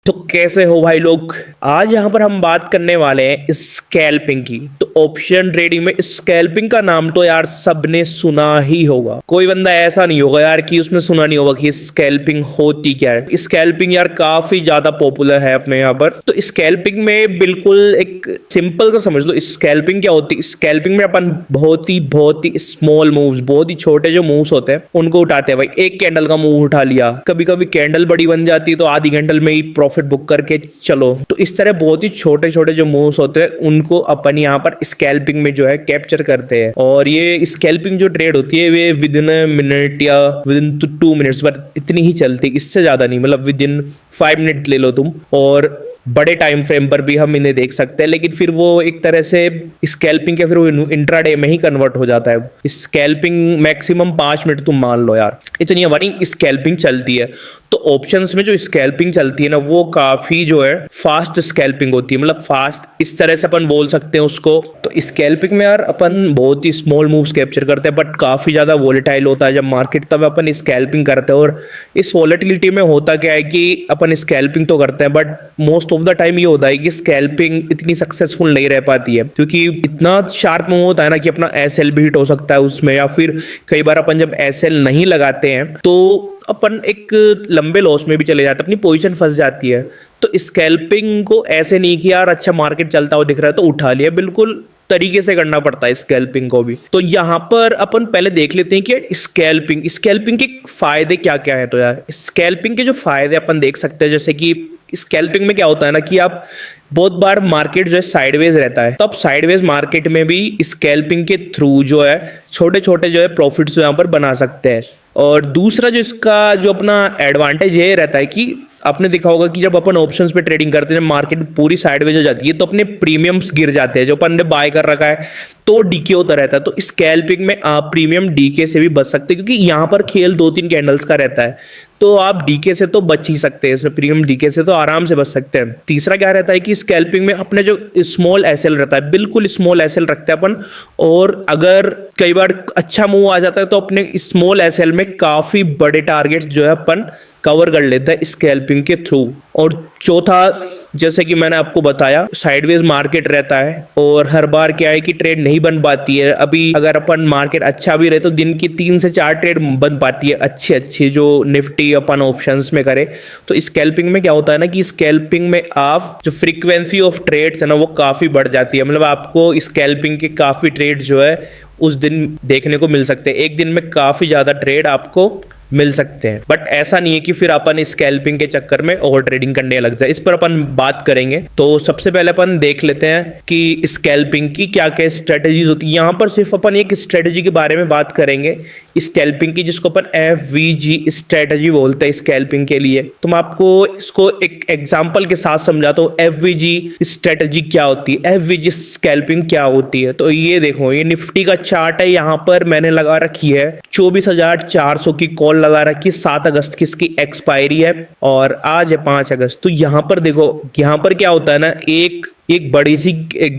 तो कैसे हो भाई लोग। आज यहाँ पर हम बात करने वाले हैं स्कैल्पिंग की। तो ऑप्शन ट्रेडिंग में स्कैल्पिंग का नाम तो यार सबने सुना ही होगा। कोई बंदा ऐसा नहीं होगा यार कि उसने सुना नहीं होगा कि स्कैल्पिंग होती क्या है। स्कैल्पिंग यार काफी ज्यादा पॉपुलर है अपने यहाँ पर। तो स्कैल्पिंग में बिल्कुल एक सिंपल का समझ लो स्कैल्पिंग क्या होती है। स्कैल्पिंग में अपन बहुत ही स्मॉल मूव्स, बहुत ही छोटे जो मूव्स होते हैं उनको उठाते हैं। भाई एक कैंडल का मूव उठा लिया, कभी कभी कैंडल बड़ी बन जाती है तो आधी कैंडल में ही प्रॉफिट बुक करके चलो। तो इस तरह बहुत ही छोटे छोटे जो मूव्स होते हैं उनको अपन यहाँ पर स्कैल्पिंग में जो है कैप्चर करते हैं। और ये स्कैल्पिंग जो ट्रेड होती है वे विद इन मिनट या विद इन 2 मिनट्स पर इतनी ही चलती, इससे ज्यादा नहीं। मतलब विद इन 5 मिनट ले लो तुम, और बड़े टाइम फ्रेम पर भी हम इन्हें देख सकते हैं। लेकिन फिर वो एक तरह से स्कैल्पिंग के फिर वो इंट्राडे में ही कन्वर्ट हो जाता है। स्कैल्पिंग मैक्सिमम 5 मिनट तुम मान लो यार, इतनी हमारी स्कैल्पिंग चलती है। तो ऑप्शंस में जो स्कैल्पिंग चलती है ना वो काफी जो है फास्ट स्कैल्पिंग होती है। मतलब फास्ट इस तरह से अपन बोल सकते हैं उसको। तो स्कैल्पिंग में यार अपन बहुत ही स्मॉल मूव्स कैप्चर करते हैं बट काफी ज्यादा वोलेटाइल होता है जब मार्केट, तब अपन स्कैल्पिंग करते हैं। और इस वोलेटिलिटी में होता क्या है कि अपन स्कैल्पिंग तो करते हैं but most of the time ये होता है कि स्कैल्पिंग इतनी सक्सेसफुल नहीं रह पाती है, क्योंकि इतना शार्प मूव होता है ना कि अपना एसएल भी हिट हो सकता है उसमें। या फिर कई बार अपन जब एसएल नहीं लगाते हैं तो अपन एक लंबे लॉस में भी चले जाते हैं, अपनी पोजीशन फंस जाती है। तो स्कैल्पिंग को ऐसे नहीं कि यार अच्छा मार्केट चलता हुआ दिख रहा है तो उठा लिया, बिल्कुल तरीके से करना पड़ता है स्कैल्पिंग को भी। तो यहाँ पर अपन पहले देख लेते हैं कि स्कैल्पिंग के फायदे क्या क्या है। तो यार स्कैल्पिंग के जो फायदे अपन देख सकते हैं, जैसे कि स्कैल्पिंग में क्या होता है ना कि आप बहुत बार मार्केट जो है साइडवेज रहता है, तो आप साइडवेज मार्केट में भी स्कैल्पिंग के थ्रू जो है छोटे छोटे जो है प्रॉफिट्स यहाँ पर बना सकते हैं। और दूसरा जो इसका जो अपना एडवांटेज ये रहता है कि आपने देखा होगा कि जब अपन ऑप्शंस पे ट्रेडिंग करते हैं मार्केट पूरी साइडवेज हो जाती है तो अपने प्रीमियम्स गिर जाते हैं जो अपन ने बाय कर रखा है, तो डीके होता रहता है। तो स्कैल्पिंग में आप प्रीमियम डीके से भी बच सकते हैं, क्योंकि यहाँ पर खेल 2-3 कैंडल्स का रहता है तो आप डीके से तो बच ही सकते हैं, इसमें प्रीमियम डीके से तो आराम से बच सकते हैं। तीसरा क्या रहता है कि स्कैल्पिंग में अपने जो स्मॉल एसएल रहता है, बिल्कुल स्मॉल एसएल रखते हैं अपन, और अगर कई बार अच्छा मूव आ जाता है तो अपने स्मॉल एसएल में काफी बड़े टारगेट जो है अपन कवर कर लेता है स्कैल्पिंग के थ्रू। और चौथा, जैसे कि मैंने आपको बताया, साइडवेज मार्केट रहता है और हर बार क्या है कि ट्रेड नहीं बन पाती है। अभी अगर अपन मार्केट अच्छा भी रहे तो दिन की 3 से 4 ट्रेड बन पाती है अच्छी अच्छी, जो निफ्टी अपन ऑप्शंस में करे। तो स्कैल्पिंग में क्या होता है ना कि स्कैल्पिंग में आप जो फ्रीक्वेंसी ऑफ ट्रेड्स है ना वो काफी बढ़ जाती है। मतलब आपको स्कैल्पिंग के काफी ट्रेड जो है उस दिन देखने को मिल सकते हैं, एक दिन में काफी ज्यादा ट्रेड आपको मिल सकते हैं। बट ऐसा नहीं है कि फिर अपन स्कैल्पिंग के चक्कर में ओवर ट्रेडिंग करने लग जाए, इस पर अपन बात करेंगे। तो सबसे पहले अपन देख लेते हैं कि स्कैल्पिंग की क्या क्या स्ट्रेटेजीज होती है। यहाँ पर सिर्फ अपन एक स्ट्रेटेजी के बारे में बात करेंगे स्कैल्पिंग की, जिसको अपन एफवीजी स्ट्रेटेजी बोलते हैं स्कैल्पिंग के लिए। तो मैं आपको इसको एक एग्जाम्पल के साथ समझाता हूँ एफवीजी स्ट्रेटेजी क्या होती है, एफवीजी स्कैल्पिंग क्या होती है। तो ये देखो, ये निफ्टी का चार्ट है, यहाँ पर मैंने लगा रखी है 24,400 की कॉल लगा रखी। 7 अगस्त की इसकी एक्सपायरी है और आज है 5 अगस्त। तो यहां पर देखो, यहां पर क्या होता है ना, एक बड़ी सी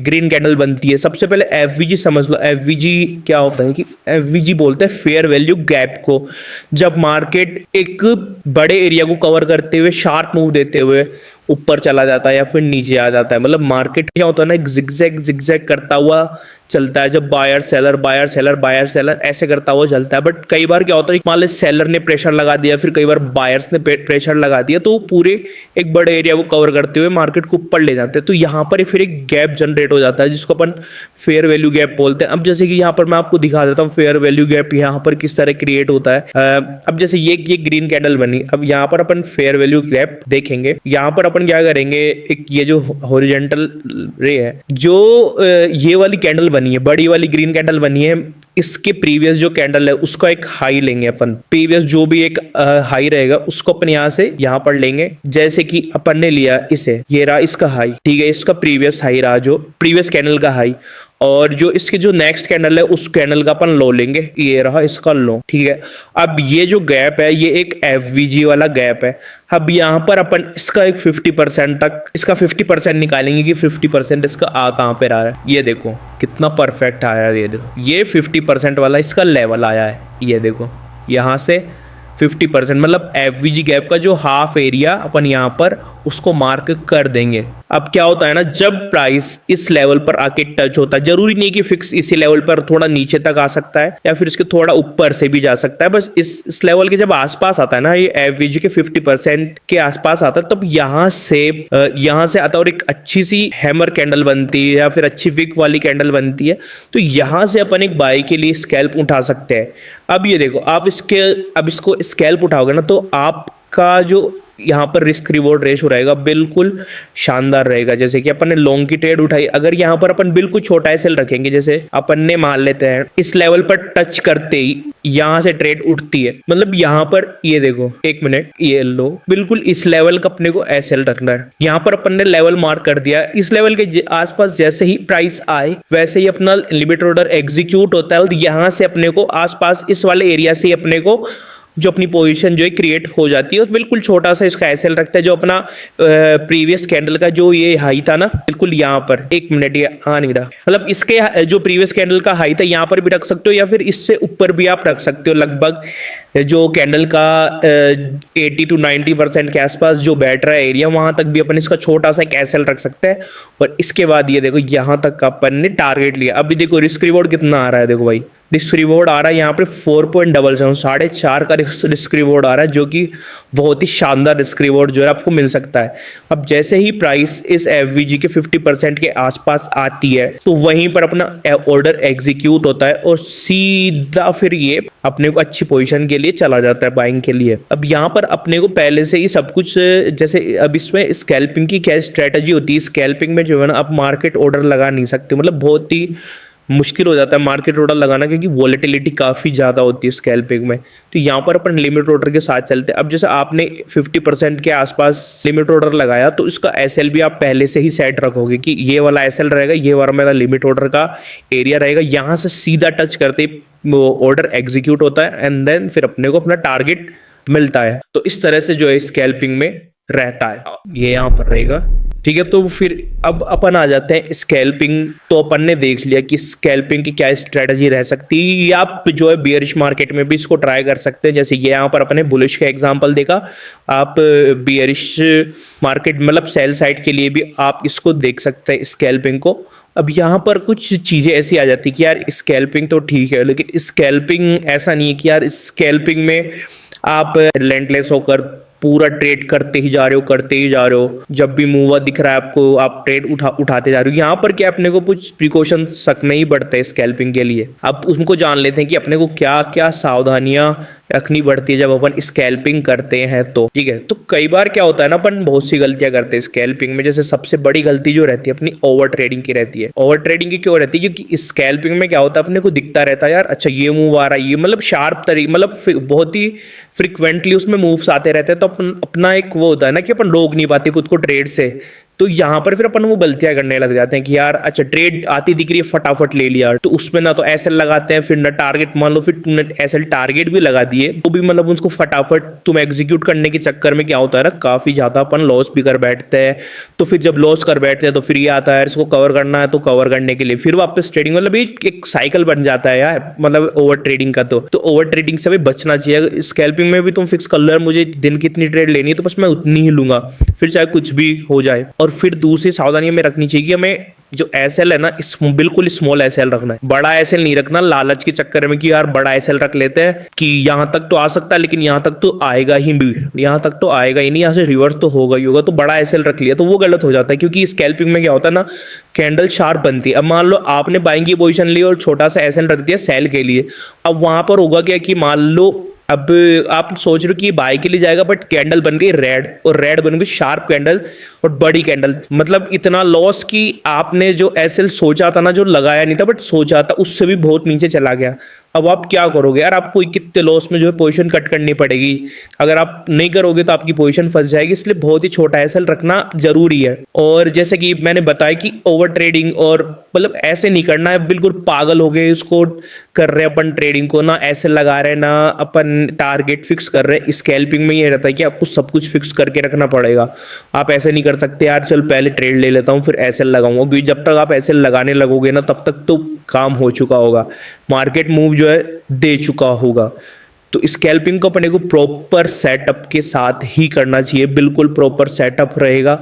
ग्रीन कैंडल बनती है। सबसे पहले एफवीजी समझ लो। एफवीजी क्या होता है कि एफवीजी बोलते हैं फेयर वैल्यू गैप को। जब मार्केट एक बड़े एरिया को कवर करते हुए शार्प मूव देते हुए ऊपर चला जाता है या फिर नीचे आ जाता है, मतलब मार्केट क्या होता है ना एक जिगजैग करता हुआ चलता है। जब बायर सेलर ऐसे करता हुआ चलता है। बट कई बार क्या होता है, मान लो सेलर ने प्रेशर लगा दिया, फिर कई बार बायर्स ने प्रेशर लगा दिया, तो पूरे एक बड़े एरिया को कवर करते हुए मार्केट को ऊपर ले जाते हैं। तो यहाँ पर फिर एक गैप जनरेट हो जाता है जिसको अपन फेयर वैल्यू गैप बोलते हैं। अब जैसे कि यहाँ पर मैं आपको दिखा देता हूँ फेयर वैल्यू गैप यहाँ पर किस तरह क्रिएट होता है। अब जैसे ये ग्रीन कैंडल बनी, अब यहाँ पर अपन फेयर वैल्यू गैप देखेंगे। यहाँ पर अपन क्या करेंगे, एक ये जो हॉरिजॉन्टल रे है, जो ये वाली कैंडल बनी है, बड़ी वाली ग्रीन कैंडल बनी है, इसके प्रीवियस जो कैंडल है उसका एक हाई लेंगे अपन। प्रीवियस जो भी एक हाई रहेगा उसको अपन यहाँ से यहाँ पर लेंगे। जैसे कि अपन ने लिया इसे, ये रहा इसका हाई, ठीक है, इसका प्रीवियस हाई रहा, जो प्रीवियस कैंडल का हाई। और जो इसके जो नेक्स्ट कैंडल है उस कैंडल का अपन लो लेंगे, ये रहा इसका लो, ठीक है। अब ये जो गैप है ये एक एफवीजी वाला गैप है। अब यहाँ पर अपन इसका एक 50% तक, इसका 50% निकालेंगे कि 50% इसका आ कहाँ पे रहा है। ये देखो कितना परफेक्ट आया है, ये देखो ये 50% वाला इसका लेवल आया है। ये देखो यहाँ से 50%, मतलब एफवीजी गैप का जो हाफ एरिया अपन यहाँ पर उसको मार्क कर देंगे। अब क्या होता है ना, जब प्राइस इस लेवल पर आके टच होता है, जरूरी नहीं कि फिक्स इसी लेवल पर, थोड़ा नीचे तक आ सकता है या फिर इसके थोड़ा ऊपर से भी जा सकता है, बस इस लेवल के जब आसपास आता है ना, ये एवरेज के 50% के आसपास आता है, तब यहाँ से आता है और एक अच्छी सी हैमर कैंडल बनती है या फिर अच्छी विक वाली कैंडल बनती है, तो यहाँ से अपन एक बाई के लिए स्कैल्प उठा सकते हैं। अब ये देखो, अब इसको स्कैल्प उठाओगे ना, तो आपका जो यहाँ पर रिस्क रिवॉर्ड रेशियो रहेगा बिल्कुल शानदार रहेगा। जैसे कि अपन ने लॉन्ग की ट्रेड उठाई, अगर यहाँ पर अपन बिल्कुल छोटा एसएल रखेंगे, जैसे अपन ने मान लेते हैं इस लेवल पर टच करते ही यहाँ से ट्रेड उठती है, मतलब यहाँ पर ये देखो, एक मिनट, ये लो, बिल्कुल इस लेवल का अपने को एसएल रखना है। यहाँ पर अपन ने लेवल मार्क कर दिया, इस लेवल के आसपास जैसे ही प्राइस आए वैसे ही अपना लिमिट ऑर्डर एग्जीक्यूट होता है, और यहाँ से अपने को आसपास इस वाले एरिया से अपने को जो अपनी पोजीशन जो है क्रिएट हो जाती है, और बिल्कुल छोटा सा इसका एसएल रखता है, जो अपना प्रीवियस कैंडल का जो ये हाई था ना, बिल्कुल यहाँ पर, एक मिनट, ये आ नहीं रहा, मतलब इसके जो प्रीवियस कैंडल का हाई था यहाँ पर भी रख सकते हो, या फिर इससे ऊपर भी आप रख सकते हो। लगभग जो कैंडल का 80 to 90% के आसपास जो बैठ रहा है एरिया, वहां तक भी अपन इसका छोटा सा एक एसएल रख सकते हैं। और इसके बाद ये देखो, यहाँ तक का अपन ने टारगेट लिया। अभी देखो रिस्क रिवॉर्ड कितना आ रहा है, देखो भाई, रिस्क रिवॉर्ड आ रहा है यहाँ पे 4.77, 4.5 का रिस्क रिवॉर्ड आ रहा है, जो कि बहुत ही शानदार रिस्क रिवॉर्ड जो है आपको मिल सकता है। अब जैसे ही प्राइस इस एफवीजी के 50% के आसपास आती है, तो वहीं पर अपना ऑर्डर एग्जीक्यूट होता है और सीधा फिर ये अपने को अच्छी पोजीशन के लिए चला जाता है बाइंग के लिए। अब यहाँ पर अपने को पहले से ही सब कुछ, जैसे अब इसमें स्कैल्पिंग की क्या स्ट्रेटजी होती है, स्कैल्पिंग में जो है ना, आप मार्केट ऑर्डर लगा नहीं सकते, मतलब बहुत ही मुश्किल हो जाता है मार्केट ऑर्डर लगाना, क्योंकि वॉलेटिलिटी काफ़ी ज़्यादा होती है स्कैल्पिंग में। तो यहाँ पर अपन लिमिट ऑर्डर के साथ चलते हैं। अब जैसे आपने 50% के आसपास लिमिट ऑर्डर लगाया, तो इसका एसएल भी आप पहले से ही सेट रखोगे कि ये वाला एसएल रहेगा, ये वाला मेरा लिमिट ऑर्डर का एरिया रहेगा, यहाँ से सीधा टच करते ही ऑर्डर एग्जीक्यूट होता है, एंड देन फिर अपने को अपना टारगेट मिलता है। तो इस तरह से जो है स्कैल्पिंग में रहता है, ये यहाँ पर रहेगा, ठीक है। तो फिर अब अपन आ जाते हैं स्कैल्पिंग। तो अपन ने देख लिया कि स्कैल्पिंग की क्या स्ट्रेटजी रह सकती है, या आप जो है बियरिश मार्केट में भी इसको ट्राई कर सकते हैं। जैसे ये यहाँ पर अपने बुलिश का एग्जांपल देखा, आप बियरिश मार्केट मतलब सेल साइड के लिए भी आप इसको देख सकते हैं स्कैल्पिंग को। अब यहाँ पर कुछ चीजें ऐसी आ जाती कि यार स्कैल्पिंग तो ठीक है, लेकिन स्कैल्पिंग ऐसा नहीं है कि यार स्कैल्पिंग में आप रिलेंटलेस होकर पूरा ट्रेड करते ही जा रहे हो, जब भी मूव दिख रहा है आपको आप ट्रेड उठाते जा रहे हो। यहाँ पर क्या अपने को कुछ प्रिकॉशन रखने ही पड़ते हैं स्कैल्पिंग के लिए। अब उसको जान लेते हैं कि अपने को क्या क्या सावधानियां रखनी पड़ती है जब अपन स्कैल्पिंग करते हैं, तो ठीक है। तो कई बार क्या होता है ना, अपन बहुत सी गलतियां करते हैं स्कैल्पिंग में। जैसे सबसे बड़ी गलती जो रहती है अपनी ओवर ट्रेडिंग की रहती है। ओवर ट्रेडिंग की क्यों रहती है? क्योंकि स्कैल्पिंग में क्या होता है, अपने को दिखता रहता है यार, अच्छा ये मूव आ रहा है, ये मतलब शार्प तरीके, मतलब बहुत ही फ्रिक्वेंटली उसमें मूव्स आते रहते हैं, तो अपना एक वो होता है ना कि अपन रोक नहीं पाते खुद को ट्रेड से। तो यहाँ पर फिर अपन वो गलतियां करने लग जाते हैं कि यार अच्छा ट्रेड आती दिख रही है, फटाफट ले लिया, तो उसमें ना तो एसएल लगाते हैं, फिर ना टारगेट, मान लो फिर तुमने एसएल टारगेट भी लगा दिए, तो भी मतलब उसको फटाफट तुम एग्जीक्यूट करने के चक्कर में क्या होता है ना, काफी ज्यादा अपन लॉस भी कर बैठते हैं। तो फिर जब लॉस कर बैठते हैं तो फिर ये आता है इसको कवर करना है, तो कवर करने के लिए फिर वापस ट्रेडिंग, मतलब एक साइकिल बन जाता है यार, मतलब ओवर ट्रेडिंग का। तो ओवर ट्रेडिंग से भी बचना चाहिए। स्कैल्पिंग में भी तुम फिक्स कर लो यार, मुझे दिन की इतनी ट्रेड लेनी है तो बस मैं उतनी ही लूंगा, फिर चाहे कुछ भी हो जाए। और फिर दूसरी सावधानी में रखनी चाहिए कि हमें जो एसएल है ना, बिल्कुल स्मॉल एसएल रखना है, बड़ा एसएल नहीं रखना, लालच के चक्कर में कि यार बड़ा एसएल रख लेते हैं कि यहां तक तो आ सकता है, लेकिन यहां तक तो आएगा ही भी, यहां तक तो आएगा ही नहीं, यहां से रिवर्स तो होगा ही होगा, तो बड़ा एसएल रख लिया, तो वो गलत हो जाता है। क्योंकि स्कैल्पिंग में क्या होता है ना, कैंडल शार्प बनती है। अब मान लो आपने बाइंग की पोजीशन ली और छोटा सा एसएल रख दिया सेल के लिए, अब वहां पर होगा क्या कि मान लो अब आप सोच रहे हो कि बाय के लिए जाएगा, बट कैंडल बन गई रेड, और रेड बन गई शार्प कैंडल और बड़ी कैंडल, मतलब इतना लॉस कि आपने जो एसएल सोचा था ना, जो लगाया नहीं था बट सोचा था, उससे भी बहुत नीचे चला गया। अब आप क्या करोगे यार, आपको कितने लॉस में जो है पोजीशन कट करनी पड़ेगी। अगर आप नहीं करोगे तो आपकी पोजीशन फंस जाएगी, इसलिए बहुत ही छोटा एसएल रखना जरूरी है। और जैसे कि मैंने बताया कि ओवर ट्रेडिंग, और मतलब ऐसे नहीं करना है बिल्कुल पागल हो गए इसको कर रहे अपन ट्रेडिंग को, ना एसएल लगा रहे ना अपन टारगेट फिक्स कर रहे। स्कैल्पिंग में ये रहता है कि आपको सब कुछ फिक्स करके रखना पड़ेगा। आप ऐसे नहीं कर सकते यार चल पहले ट्रेड ले लेता हूँ फिर एसएल लगाऊंगा, क्योंकि जब तक आप एसएल लगाने लगोगे ना, तब तक तो काम हो चुका होगा, मार्केट मूव जो है दे चुका होगा। तो स्कैल्पिंग को अपने को प्रॉपर सेटअप के साथ ही करना चाहिए, बिल्कुल प्रॉपर सेटअप रहेगा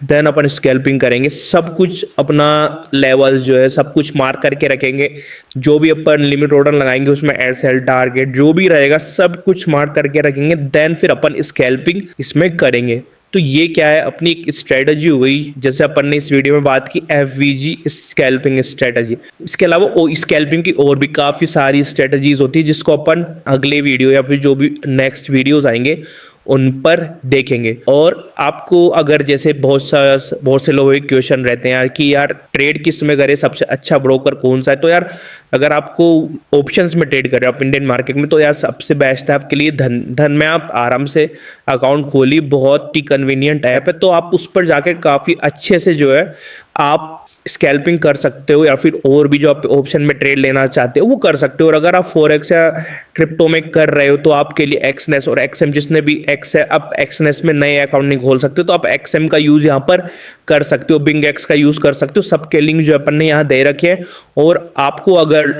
देन अपन स्कैल्पिंग करेंगे। सब कुछ अपना लेवल जो है सब कुछ मार्क करके रखेंगे, जो भी अपन लिमिट ऑर्डर लगाएंगे उसमें एसएल टारगेट जो भी रहेगा सब कुछ मार्क करके रखेंगे, देन फिर अपन स्कैल्पिंग इसमें करेंगे। तो ये क्या है, अपनी एक स्ट्रेटजी हो गई, जैसे अपन ने इस वीडियो में बात की एफवीजी स्कैल्पिंग स्ट्रेटजी। इसके अलावा स्कैल्पिंग की और भी काफी सारी स्ट्रेटजीज होती है जिसको अपन अगले वीडियो या फिर जो भी नेक्स्ट वीडियोस आएंगे उन पर देखेंगे। और आपको अगर जैसे बहुत से लोगों के क्वेश्चन रहते हैं यार कि यार ट्रेड किस में करें, सबसे अच्छा ब्रोकर कौन सा है, तो यार अगर आपको ऑप्शंस में ट्रेड कर रहे हो आप इंडियन मार्केट में, तो यार सबसे बेस्ट है आपके लिए धन में आप आराम से अकाउंट खोलिए, बहुत ही कन्वीनियंट ऐप है। तो आप उस पर जाकर काफी अच्छे से जो है आप स्कैल्पिंग कर सकते हो, या फिर और भी जो आप ऑप्शन में ट्रेड लेना चाहते हो वो कर सकते हो। और अगर आप फॉरेक्स या क्रिप्टो में कर रहे हो तो आपके लिए एक्सनेस और एक्सएम, जिसने भी एक्स है आप एक्सनेस में नए अकाउंट नहीं खोल सकते तो आप एक्सएम का यूज यहाँ पर कर सकते हो, बिंग एक्स का यूज कर सकते हो। सबके लिंक जो अपन ने यहाँ दे रखे हैं। और आपको अगर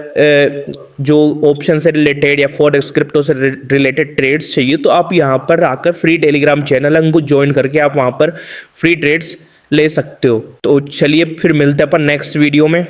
जो ऑप्शन से रिलेटेड या फॉरेक्स क्रिप्टो से रिलेटेड ट्रेड्स चाहिए तो आप यहाँ पर आकर फ्री टेलीग्राम चैनल है उनको ज्वाइन करके आप वहाँ पर फ्री ट्रेड्स ले सकते हो। तो चलिए फिर मिलते हैं अपन नेक्स्ट वीडियो में।